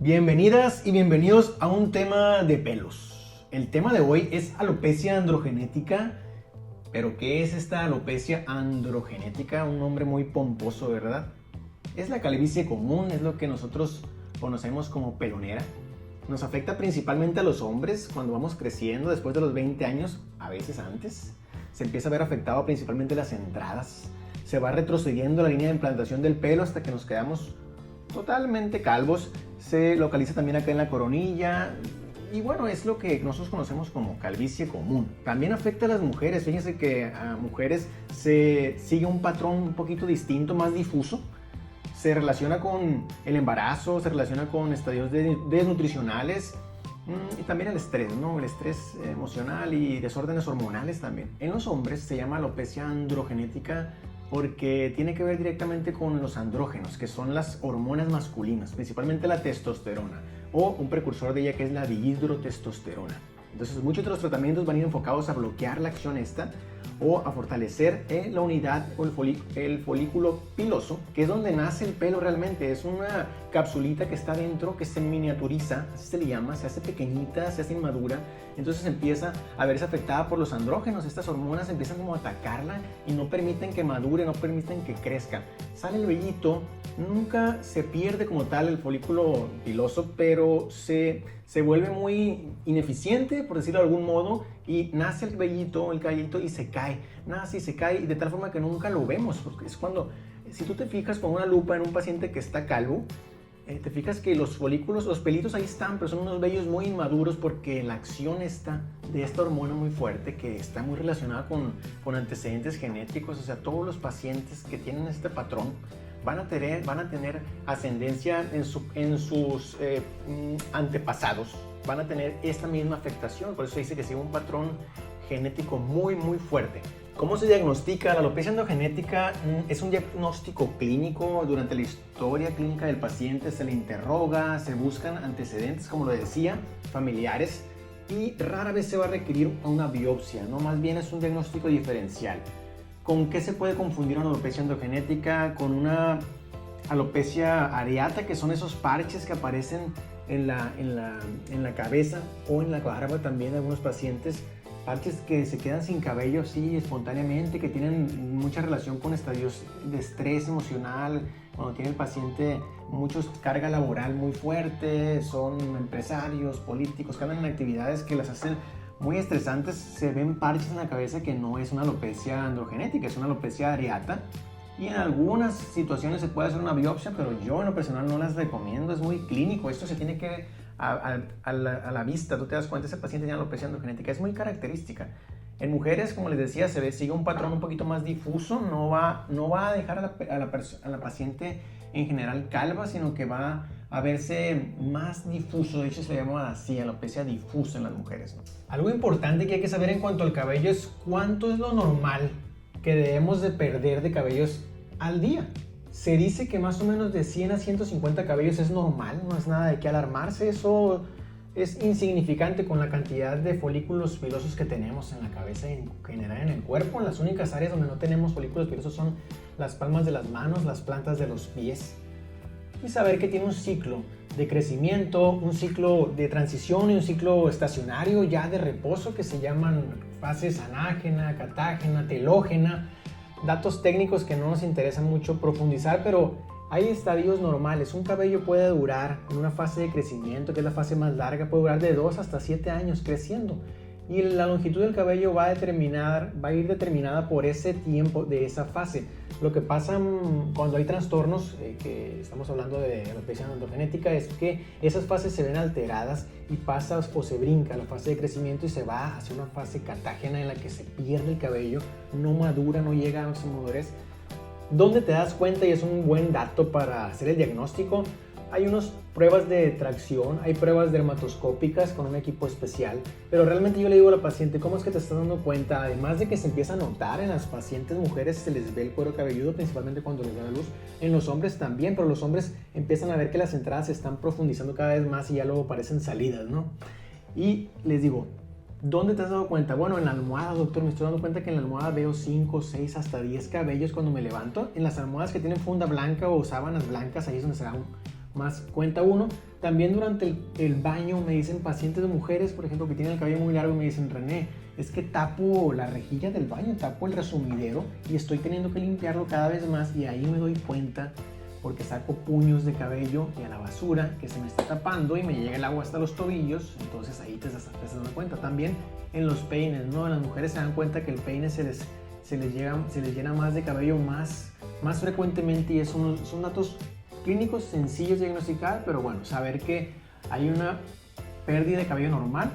Bienvenidas y bienvenidos a un tema de pelos. El tema de hoy es alopecia androgenética. ¿Pero qué es esta alopecia androgenética? Un nombre muy pomposo, ¿verdad? Es la calvicie común, es lo que nosotros conocemos como pelonera. Nos afecta principalmente a los hombres cuando vamos creciendo después de los 20 años, a veces antes. Se empieza a ver afectado principalmente las entradas. Se va retrocediendo la línea de implantación del pelo hasta que nos quedamos totalmente calvos. Se localiza también acá en la coronilla. Y bueno, es lo que nosotros conocemos como calvicie común. También afecta a las mujeres. Fíjense que a mujeres se sigue un patrón un poquito distinto, más difuso. Se relaciona con el embarazo, se relaciona con estadios desnutricionales y también el estrés, ¿no? El estrés emocional y desórdenes hormonales también. En los hombres se llama alopecia androgenética porque tiene que ver directamente con los andrógenos, que son las hormonas masculinas, principalmente la testosterona o un precursor de ella que es la dihidrotestosterona. Entonces muchos de los tratamientos van a ir enfocados a bloquear la acción esta o a fortalecer la unidad o el folículo piloso, que es donde nace el pelo realmente. Es una capsulita que está dentro, que se miniaturiza, así se le llama, se hace pequeñita, se hace inmadura, entonces empieza a verse afectada por los andrógenos. Estas hormonas empiezan como a atacarla y no permiten que madure, no permiten que crezca. Sale el vellito, nunca se pierde como tal el folículo piloso, pero se vuelve muy ineficiente, por decirlo de algún modo, y nace el vellito, el cabellito, y se cae. Nace y se cae, de tal forma que nunca lo vemos, porque es cuando, si tú te fijas con una lupa en un paciente que está calvo, te fijas que los folículos, los pelitos ahí están, pero son unos vellos muy inmaduros porque la acción está de esta hormona muy fuerte que está muy relacionada con antecedentes genéticos. O sea, todos los pacientes que tienen este patrón van a tener ascendencia en sus antepasados, van a tener esta misma afectación. Por eso dice que sigue un patrón genético muy fuerte. ¿Cómo se diagnostica? La alopecia androgenética es un diagnóstico clínico. Durante la historia clínica del paciente se le interroga, se buscan antecedentes, como lo decía, familiares, y rara vez se va a requerir una biopsia, ¿no? Más bien es un diagnóstico diferencial. ¿Con qué se puede confundir una alopecia androgenética? Con una alopecia areata, que son esos parches que aparecen en la cabeza o en la barba también de algunos pacientes. Parches que se quedan sin cabello así espontáneamente, que tienen mucha relación con estadios de estrés emocional, cuando tiene el paciente mucha carga laboral muy fuerte, son empresarios, políticos, que andan en actividades que las hacen muy estresantes. Se ven parches en la cabeza que no es una alopecia androgenética, es una alopecia areata. Y en algunas situaciones se puede hacer una biopsia, pero yo en lo personal no las recomiendo, es muy clínico. Esto se tiene que a la vista, tú te das cuenta, ese paciente tiene alopecia androgenética, es muy característica. En mujeres, como les decía, sigue un patrón un poquito más difuso, no va a dejar a la paciente en general calva, sino que va a verse más difuso. De hecho, se le llama así, alopecia difusa en las mujeres, ¿no? Algo importante que hay que saber en cuanto al cabello es cuánto es lo normal que debemos de perder de cabellos al día. Se dice que más o menos de 100 a 150 cabellos es normal, no es nada de qué alarmarse. Eso es insignificante con la cantidad de folículos pilosos que tenemos en la cabeza y en general en el cuerpo. Las únicas áreas donde no tenemos folículos pilosos son las palmas de las manos, las plantas de los pies. Y saber que tiene un ciclo de crecimiento, un ciclo de transición y un ciclo estacionario ya de reposo, que se llaman fases anágena, catágena, telógena. Datos técnicos que no nos interesan mucho profundizar, pero hay estadios normales. Un cabello puede durar en una fase de crecimiento, que es la fase más larga, puede durar de 2 hasta 7 años creciendo. Y la longitud del cabello va a ir determinada por ese tiempo de esa fase. Lo que pasa cuando hay trastornos, que estamos hablando de alopecia androgenética, es que esas fases se ven alteradas y pasa o se brinca la fase de crecimiento y se va hacia una fase catágena en la que se pierde el cabello, no madura, no llega a su madurez. ¿Dónde te das cuenta? Y es un buen dato para hacer el diagnóstico. Hay unas pruebas de tracción, hay pruebas dermatoscópicas con un equipo especial, pero realmente yo le digo a la paciente, ¿cómo es que te estás dando cuenta? Además de que se empieza a notar en las pacientes mujeres, se les ve el cuero cabelludo, principalmente cuando les da la luz, en los hombres también, pero los hombres empiezan a ver que las entradas se están profundizando cada vez más y ya luego parecen salidas, ¿no? Y les digo, ¿dónde te has dado cuenta? Bueno, en la almohada, doctor, me estoy dando cuenta que en la almohada veo 5, 6, hasta 10 cabellos cuando me levanto. En las almohadas que tienen funda blanca o sábanas blancas, ahí es donde se da más cuenta uno. También durante el baño me dicen pacientes de mujeres, por ejemplo, que tienen el cabello muy largo, me dicen, René, es que tapo la rejilla del baño, tapo el resumidero y estoy teniendo que limpiarlo cada vez más, y ahí me doy cuenta porque saco puños de cabello y a la basura que se me está tapando y me llega el agua hasta los tobillos. Entonces ahí te das cuenta. También en los peines, ¿no? Las mujeres se dan cuenta que el peine se les llena más de cabello más frecuentemente, y son datos clínicos sencillos de diagnosticar, pero bueno, saber que hay una pérdida de cabello normal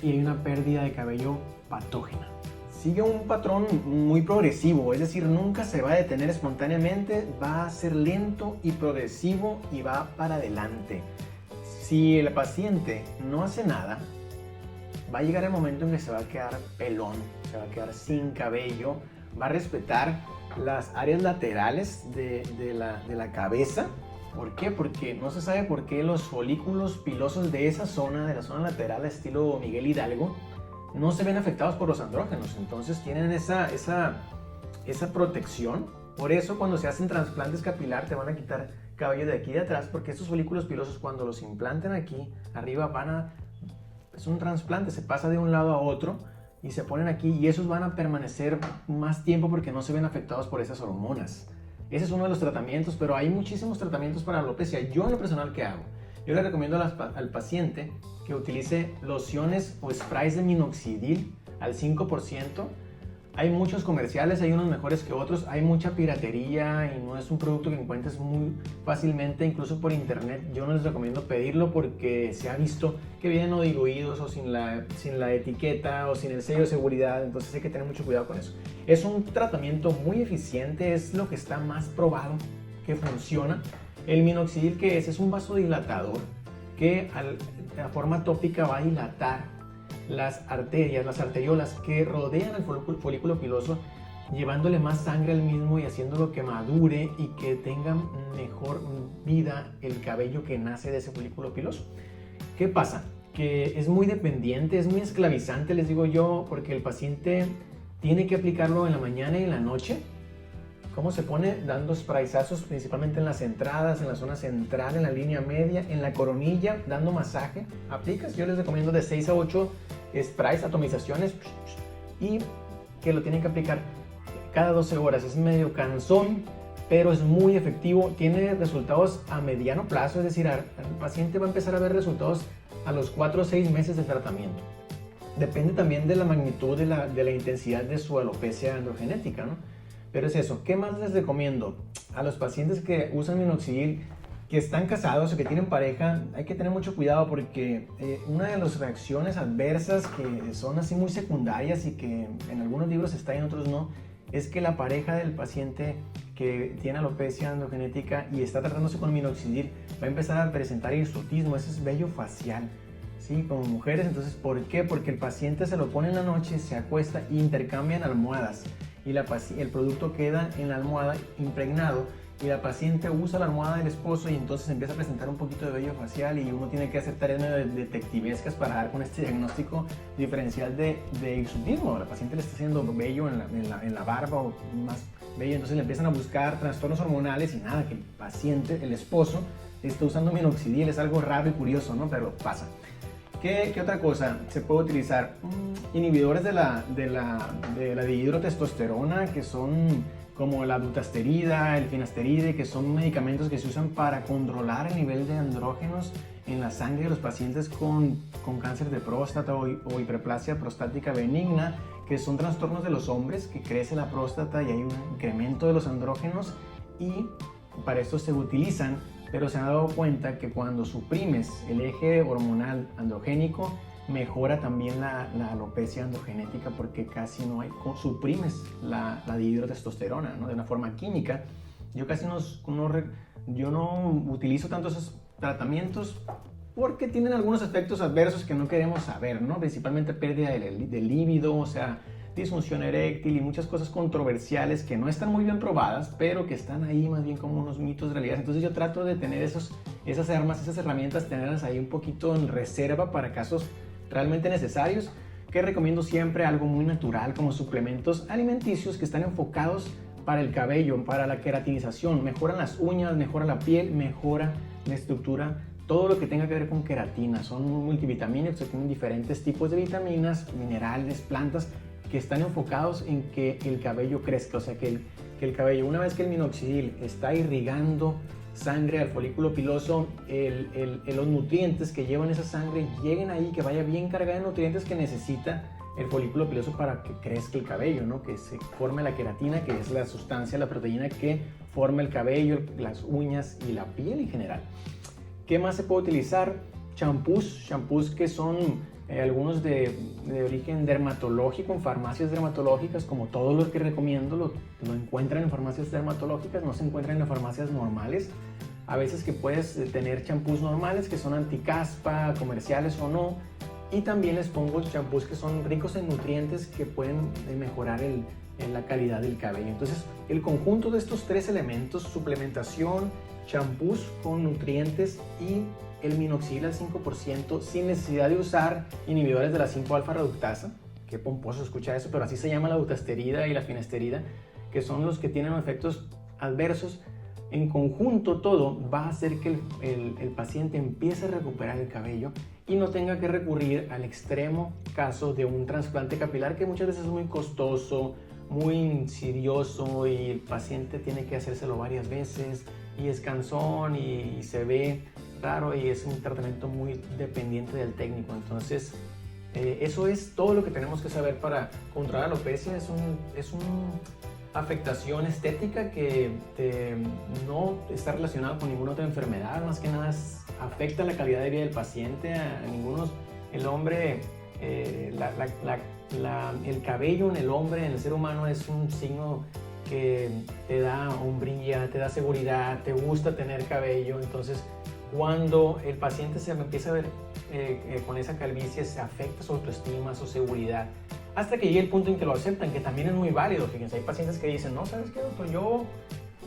y hay una pérdida de cabello patógena. Sigue un patrón muy progresivo, es decir, nunca se va a detener espontáneamente, va a ser lento y progresivo y va para adelante. Si el paciente no hace nada, va a llegar el momento en que se va a quedar pelón, se va a quedar sin cabello, va a respetar las áreas laterales de la cabeza. ¿Por qué? Porque no se sabe por qué los folículos pilosos de esa zona, de la zona lateral, estilo Miguel Hidalgo, no se ven afectados por los andrógenos. Entonces tienen esa protección. Por eso cuando se hacen trasplantes capilar te van a quitar cabello de aquí de atrás, porque estos folículos pilosos, cuando los implanten aquí arriba, es un trasplante, se pasa de un lado a otro y se ponen aquí, y esos van a permanecer más tiempo porque no se ven afectados por esas hormonas. Ese es uno de los tratamientos, pero hay muchísimos tratamientos para alopecia. Yo en lo personal, ¿qué hago? Yo le recomiendo al paciente que utilice lociones o sprays de minoxidil al 5%. Hay muchos comerciales, hay unos mejores que otros, hay mucha piratería y no es un producto que encuentres muy fácilmente, incluso por internet. Yo no les recomiendo pedirlo porque se ha visto que vienen o diluidos o sin la etiqueta o sin el sello de seguridad, entonces hay que tener mucho cuidado con eso. Es un tratamiento muy eficiente, es lo que está más probado que funciona. El minoxidil, ¿qué es? Es un vasodilatador que de forma tópica va a dilatar las arterias, las arteriolas que rodean el folículo piloso, llevándole más sangre al mismo y haciéndolo que madure y que tenga mejor vida el cabello que nace de ese folículo piloso. ¿Qué pasa? Que es muy dependiente, es muy esclavizante, les digo yo, porque el paciente tiene que aplicarlo en la mañana y en la noche. ¿Cómo se pone? Dando sprayazos principalmente en las entradas, en la zona central, en la línea media, en la coronilla, dando masaje. Aplicas, yo les recomiendo de 6 a 8 sprays, atomizaciones, y que lo tienen que aplicar cada 12 horas. Es medio cansón, pero es muy efectivo. Tiene resultados a mediano plazo, es decir, el paciente va a empezar a ver resultados a los 4 o 6 meses de tratamiento. Depende también de la magnitud, de la intensidad de su alopecia androgenética, ¿no? Pero es eso. ¿Qué más les recomiendo? A los pacientes que usan minoxidil, que están casados o que tienen pareja, hay que tener mucho cuidado porque una de las reacciones adversas que son así muy secundarias y que en algunos libros está y en otros no, es que la pareja del paciente que tiene alopecia androgenética y está tratándose con minoxidil va a empezar a presentar hirsutismo, ese es vello facial, ¿sí? Como mujeres. Entonces, ¿por qué? Porque el paciente se lo pone en la noche, se acuesta e intercambian almohadas y el producto queda en la almohada impregnado, y la paciente usa la almohada del esposo y entonces empieza a presentar un poquito de vello facial, y uno tiene que hacer tareas detectivescas para dar con este diagnóstico diferencial de hirsutismo. La paciente le está haciendo vello en la barba o más vello, entonces le empiezan a buscar trastornos hormonales y nada, que el paciente, el esposo, está usando minoxidil. Es algo raro y curioso, ¿no? Pero pasa. ¿Qué otra cosa se puede utilizar? Inhibidores de la dihidrotestosterona, que son como la dutasterida, el finasteride, que son medicamentos que se usan para controlar el nivel de andrógenos en la sangre de los pacientes con cáncer de próstata o hiperplasia prostática benigna, que son trastornos de los hombres, que crece la próstata y hay un incremento de los andrógenos, y para esto se utilizan. Pero se han dado cuenta que cuando suprimes el eje hormonal androgénico, mejora también la alopecia androgenética, porque casi no hay, suprimes la dihidrotestosterona, ¿no? De una forma química. Yo casi no utilizo tanto esos tratamientos porque tienen algunos aspectos adversos que no queremos saber, ¿no? Principalmente pérdida del líbido, o sea, disfunción eréctil y muchas cosas controversiales que no están muy bien probadas, pero que están ahí más bien como unos mitos de realidad. Entonces yo trato de tener esas armas, esas herramientas, tenerlas ahí un poquito en reserva para casos realmente necesarios, que recomiendo siempre algo muy natural como suplementos alimenticios que están enfocados para el cabello, para la queratinización, mejoran las uñas, mejora la piel, mejora la estructura, todo lo que tenga que ver con queratina. Son multivitamínicos que tienen diferentes tipos de vitaminas, minerales, plantas que están enfocados en que el cabello crezca. O sea, que el cabello, una vez que el minoxidil está irrigando sangre al folículo piloso, los nutrientes que llevan esa sangre lleguen ahí, que vaya bien cargada de nutrientes que necesita el folículo piloso para que crezca el cabello, ¿no? Que se forme la queratina, que es la sustancia, la proteína que forma el cabello, las uñas y la piel en general. ¿Qué más se puede utilizar? Champús que son algunos de origen dermatológico, en farmacias dermatológicas, como todo lo que recomiendo lo encuentran en farmacias dermatológicas, no se encuentran en farmacias normales. A veces que puedes tener champús normales que son anticaspa, comerciales o no, y también les pongo champús que son ricos en nutrientes que pueden mejorar la calidad del cabello. Entonces, el conjunto de estos tres elementos, suplementación, champús con nutrientes y el minoxidil al 5% sin necesidad de usar inhibidores de la 5-alfa reductasa, qué pomposo escuchar eso, pero así se llama la dutasterida y la finasterida, que son los que tienen efectos adversos. En conjunto todo va a hacer que el paciente empiece a recuperar el cabello y no tenga que recurrir al extremo caso de un trasplante capilar, que muchas veces es muy costoso, muy insidioso, y el paciente tiene que hacérselo varias veces y es cansón y se ve raro, y es un tratamiento muy dependiente del técnico. Entonces eso es todo lo que tenemos que saber para controlar la alopecia. Es una afectación estética que no está relacionada con ninguna otra enfermedad, más que nada afecta la calidad de vida del paciente. El hombre, el cabello en el hombre, en el ser humano, es un signo que te da hombría, te da seguridad, te gusta tener cabello. Entonces, cuando el paciente se empieza a ver con esa calvicie, se afecta su autoestima, su seguridad, hasta que llegue el punto en que lo aceptan, que también es muy válido. Fíjense, hay pacientes que dicen, no, ¿sabes qué, doctor? Yo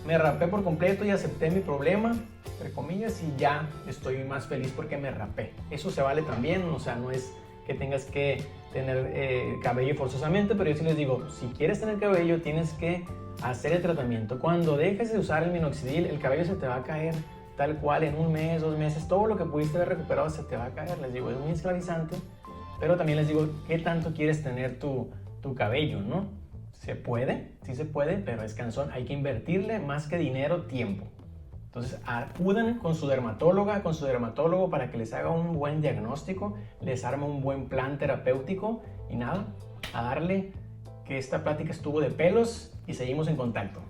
me rapé por completo y acepté mi problema, entre comillas, y ya estoy más feliz porque me rapé. Eso se vale también, o sea, no es que tengas que tener cabello forzosamente, pero yo sí les digo, si quieres tener cabello, tienes que hacer el tratamiento. Cuando dejes de usar el minoxidil, el cabello se te va a caer tal cual en un mes, 2 meses, todo lo que pudiste haber recuperado se te va a caer. Les digo, es muy esclavizante, pero también les digo, ¿qué tanto quieres tener tu cabello, no? ¿Se puede? Sí se puede, pero es cansón. Hay que invertirle más que dinero, tiempo. Entonces, acudan con su dermatóloga, con su dermatólogo, para que les haga un buen diagnóstico, les arme un buen plan terapéutico, y nada, a darle, que esta plática estuvo de pelos y seguimos en contacto.